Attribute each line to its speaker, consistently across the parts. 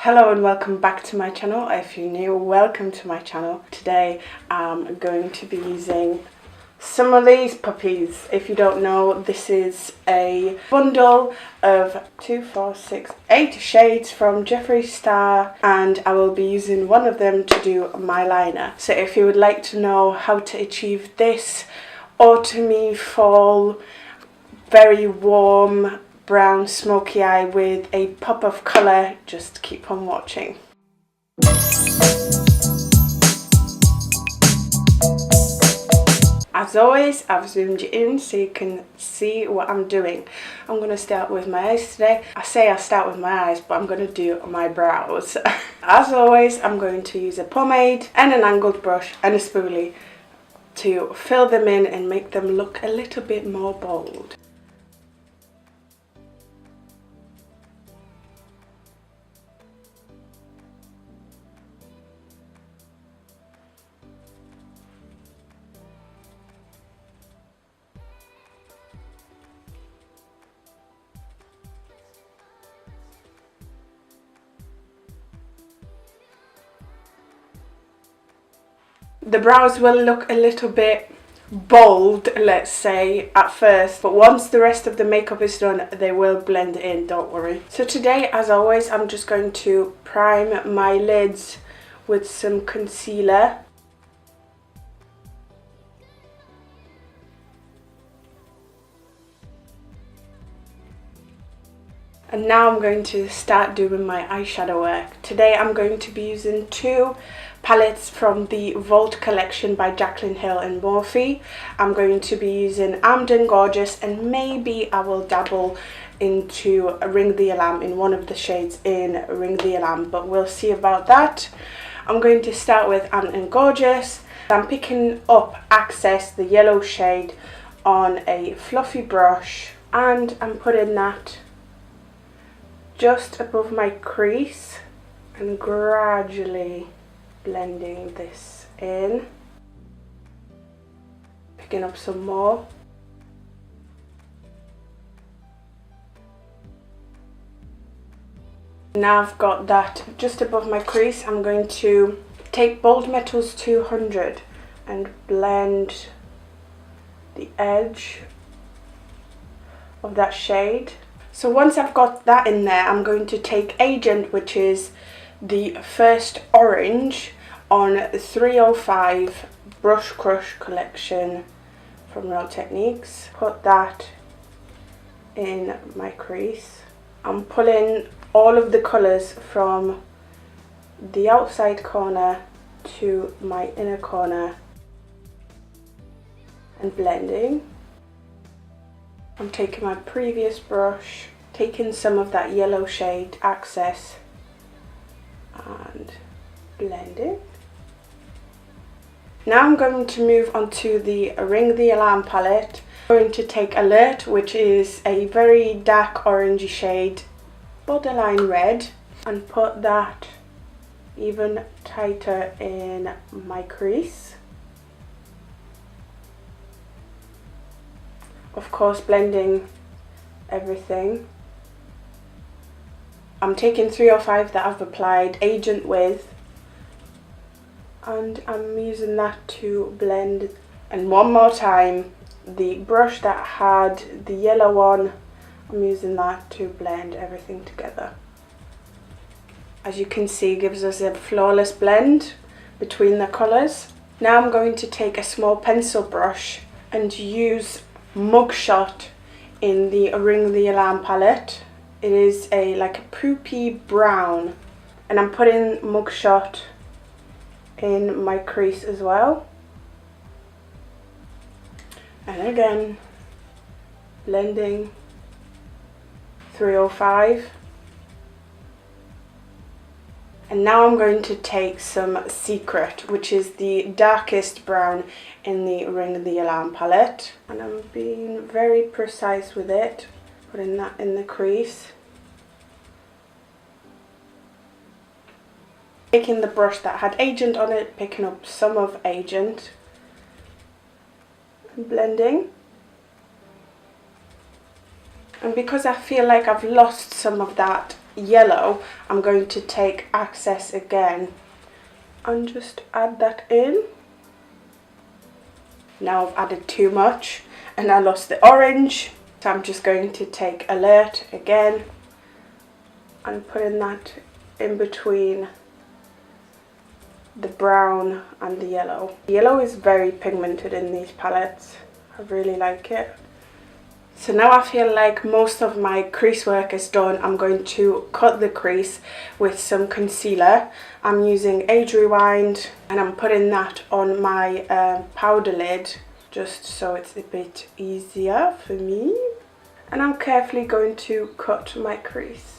Speaker 1: Hello and welcome back to my channel. If you're new, welcome to my channel. Today I'm going to be using some of these puppies. If you don't know, this is a bundle of 8 shades from Jeffree Star, and I will be using one of them to do my liner. So if you would like to know how to achieve this autumny fall, very warm brown smoky eye with a pop of colour, just keep on watching. As always, I've zoomed you in so you can see what I'm doing. I'm going to start with my eyes today. I say I start with my eyes, but I'm going to do my brows. As always, I'm going to use a pomade and an angled brush and a spoolie to fill them in and make them look a little bit more bold. The brows will look a little bit bold, let's say, at first, but once the rest of the makeup is done, they will blend in, don't worry. So today, as always, I'm just going to prime my lids with some concealer. And now I'm going to start doing my eyeshadow work. Today I'm going to be using two palettes from the Vault collection by Jaclyn Hill and Morphe. I'm going to be using Armed and Gorgeous, and maybe I will dabble into Ring the Alarm in one of the shades in Ring the Alarm, but we'll see about that. I'm going to start with Armed and Gorgeous. I'm picking up Access, the yellow shade, on a fluffy brush, and I'm putting that just above my crease and gradually blending this in, picking up some more. Now I've got that just above my crease, I'm going to take Bold Metals 200 and blend the edge of that shade. So once I've got that in there, I'm going to take Agent, which is the first orange, on 305 Brush Crush collection from Real Techniques. Put that in my crease. I'm pulling all of the colours from the outside corner to my inner corner and blending. I'm taking my previous brush, taking some of that yellow shade Access and blending. Now I'm going to move on to the Ring the Alarm palette. I'm going to take Alert, which is a very dark orangey shade, borderline red, and put that even tighter in my crease. Of course, blending everything. I'm taking 305 that I've applied Agent with, and I'm using that to blend. And one more time, the brush that had the yellow on, I'm using that to blend everything together. As you can see, gives us a flawless blend between the colours. Now I'm going to take a small pencil brush and use Mugshot in the Ring the Alarm palette. It is like a poopy brown, and I'm putting Mugshot in my crease as well. And again, blending 305. And now I'm going to take some Secret, which is the darkest brown in the Ring the Alarm palette. And I'm being very precise with it, putting that in the crease. Taking the brush that had Agent on it, picking up some of Agent and blending. And because I feel like I've lost some of that yellow, I'm going to take Access again and just add that in. Now I've added too much and I lost the orange, so I'm just going to take Alert again and putting that in between the brown and the yellow. The yellow is very pigmented in these palettes. I really like it. So now I feel like most of my crease work is done. I'm going to cut the crease with some concealer. I'm using Age Rewind and I'm putting that on my powder lid just so it's a bit easier for me. And I'm carefully going to cut my crease.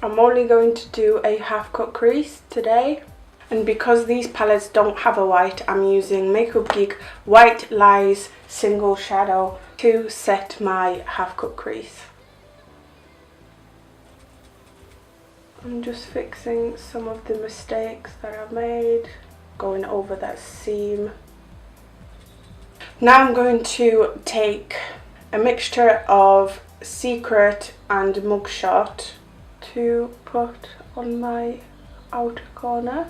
Speaker 1: I'm only going to do a half cut crease today, and because these palettes don't have a white, I'm using Makeup Geek White Lies Single Shadow to set my half cut crease. I'm just fixing some of the mistakes that I've made, going over that seam. Now I'm going to take a mixture of Secret and Mugshot to put on my outer corner.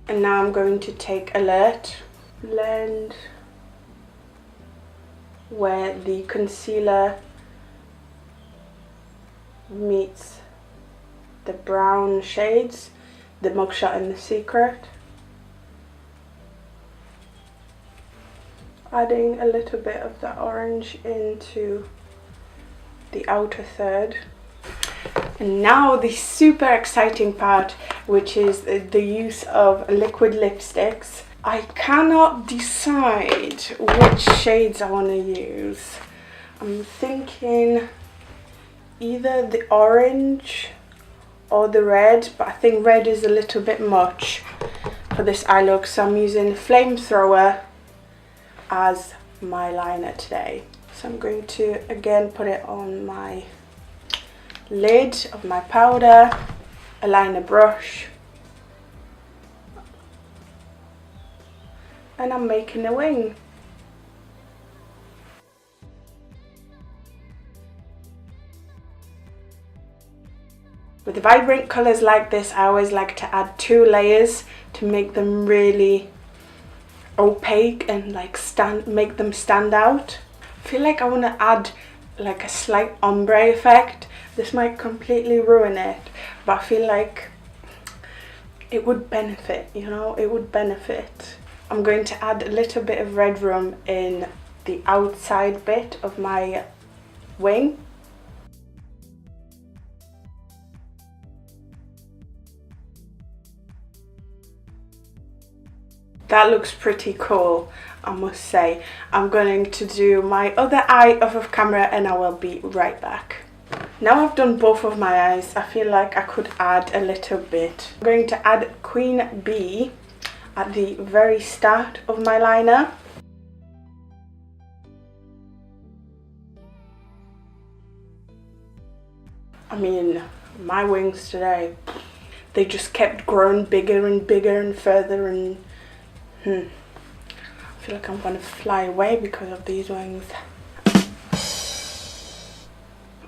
Speaker 1: And now I'm going to take Alert, blend where the concealer meets the brown shades, the Mugshot and the Secret. Adding a little bit of that orange into the outer third. And now the super exciting part, which is the use of liquid lipsticks. I cannot decide which shades I want to use. I'm thinking either the orange or the red, but I think red is a little bit much for this eye look, so I'm using Flamethrower as my liner today. So I'm going to again put it on my lid of my powder, a liner brush, and I'm making a wing. With vibrant colours like this, I always like to add 2 layers to make them really opaque and like make them stand out. I feel like I want to add like a slight ombre effect. This might completely ruin it, but I feel like it would benefit, you know, it would benefit. I'm going to add a little bit of red rum in the outside bit of my wing. That looks pretty cool, I must say. I'm going to do my other eye off of camera and I will be right back. Now I've done both of my eyes, I feel like I could add a little bit. I'm going to add Queen Bee at the very start of my liner. I mean, my wings today, they just kept growing bigger and bigger and further, and I feel like I'm gonna fly away because of these wings.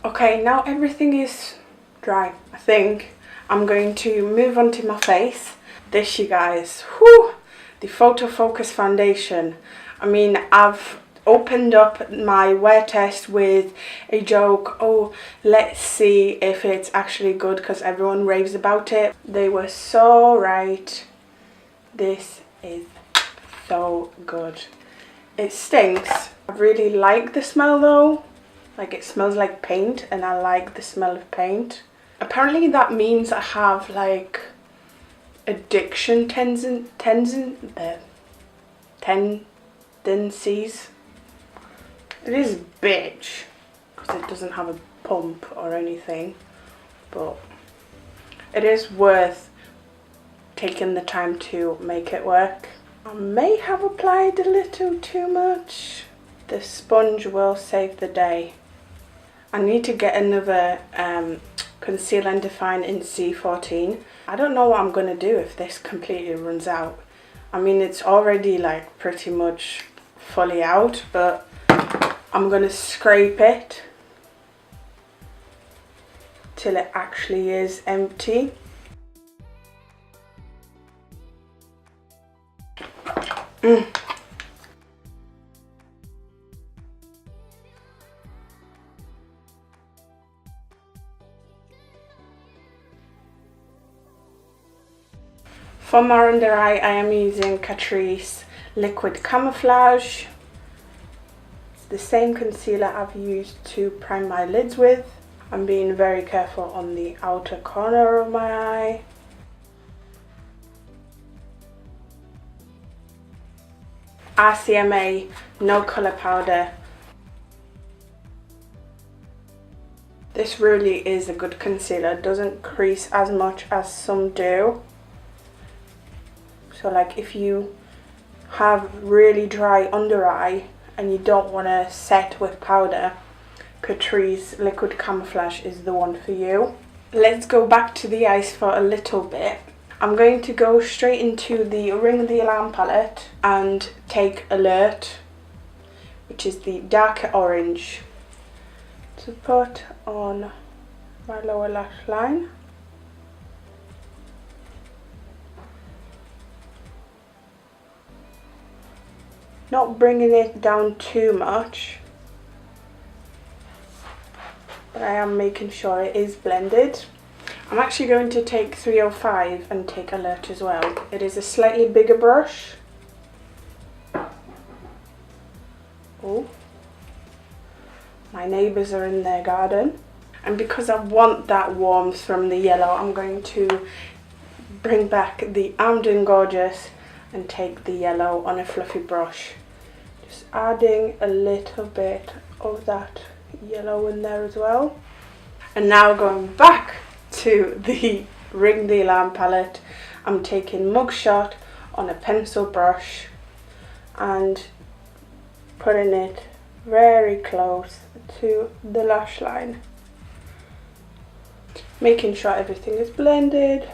Speaker 1: Okay, now everything is dry. I think I'm going to move on to my face. This, you guys, whew, the Photo Focus foundation. I mean, I've opened up my wear test with a joke. Oh, let's see if it's actually good, because everyone raves about it. They were so right. This is so good. It stinks. I really like the smell though. Like, it smells like paint and I like the smell of paint. Apparently that means I have like addiction tendencies. It is bitch because it doesn't have a pump or anything, but it is worth taking the time to make it work. I may have applied a little too much. The sponge will save the day. I need to get another conceal and define in C14. I don't know what I'm going to do if this completely runs out. I mean, it's already like pretty much fully out, but I'm going to scrape it till it actually is empty. For my under eye, I am using Catrice Liquid Camouflage. It's the same concealer I've used to prime my lids with. I'm being very careful on the outer corner of my eye. RCMA No Colour Powder. This really is a good concealer. It doesn't crease as much as some do. So like if you have really dry under eye and you don't want to set with powder, Catrice Liquid Camouflage is the one for you. Let's go back to the eyes for a little bit. I'm going to go straight into the Ring the Alarm palette and take Alert, which is the darker orange, to put on my lower lash line. Not bringing it down too much, but I am making sure it is blended. I'm actually going to take 305 and take Alert as well. It is a slightly bigger brush. Oh, my neighbours are in their garden. And because I want that warmth from the yellow, I'm going to bring back the Armed & Gorgeous and take the yellow on a fluffy brush. Just adding a little bit of that yellow in there as well. And now going back to the Ring the Alarm palette, I'm taking Mugshot on a pencil brush and putting it very close to the lash line, making sure everything is blended.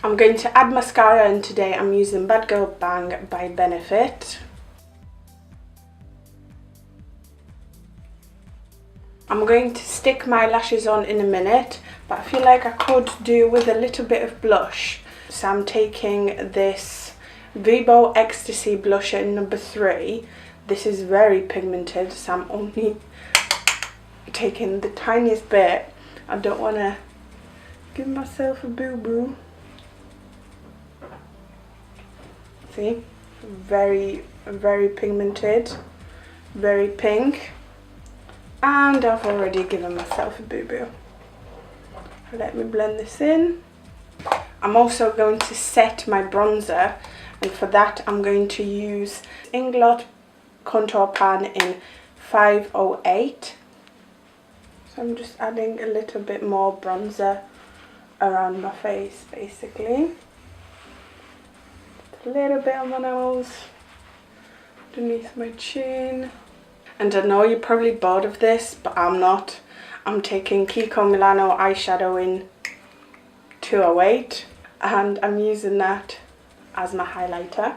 Speaker 1: I'm going to add mascara, and today I'm using Bad Girl Bang by Benefit. I'm going to stick my lashes on in a minute, but I feel like I could do with a little bit of blush. So I'm taking this Vibo Ecstasy blusher in number 3. This is very pigmented, so I'm only taking the tiniest bit. I don't want to give myself a boo-boo. See, very pigmented, very pink, and I've already given myself a boo-boo. Let me blend this in. I'm also going to set my bronzer, and for that I'm going to use Inglot Contour Pan in 508. So I'm just adding a little bit more bronzer around my face, basically. A little bit on my nose, underneath my chin. And I know you're probably bored of this, but I'm not. I'm taking Kiko Milano eyeshadow in 208 and I'm using that as my highlighter.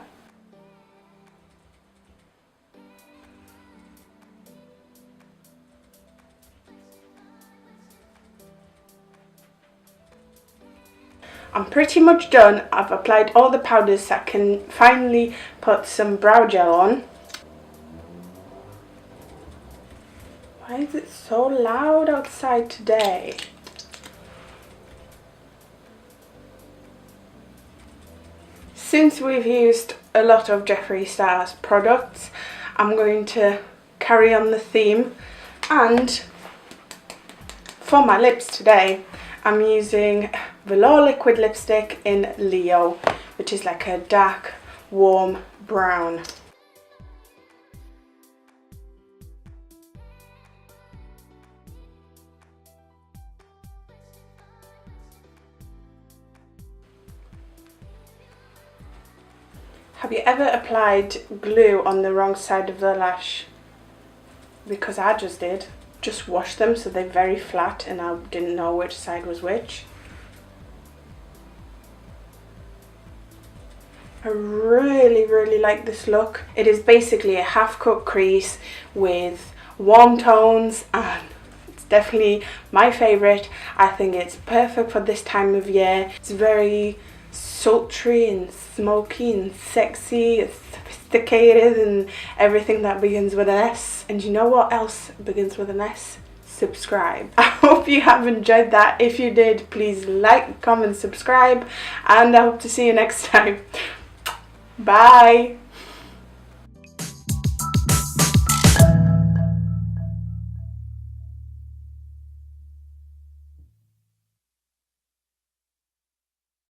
Speaker 1: I'm pretty much done. I've applied all the powders so I can finally put some brow gel on. Why is it so loud outside today? Since we've used a lot of Jeffree Star's products, I'm going to carry on the theme, and for my lips today I'm using Velour Liquid Lipstick in Leo, which is like a dark, warm brown. Have you ever applied glue on the wrong side of the lash? Because I just did. Just wash them so they're very flat and I didn't know which side was which. I really like this look. It is basically a half-cut crease with warm tones, and it's definitely my favourite. I think it's perfect for this time of year. It's very sultry and smoky and sexy, it's sophisticated and everything that begins with an S. And you know what else begins with an S? Subscribe. I hope you have enjoyed that. If you did, please like, comment, subscribe, and I hope to see you next time. Bye.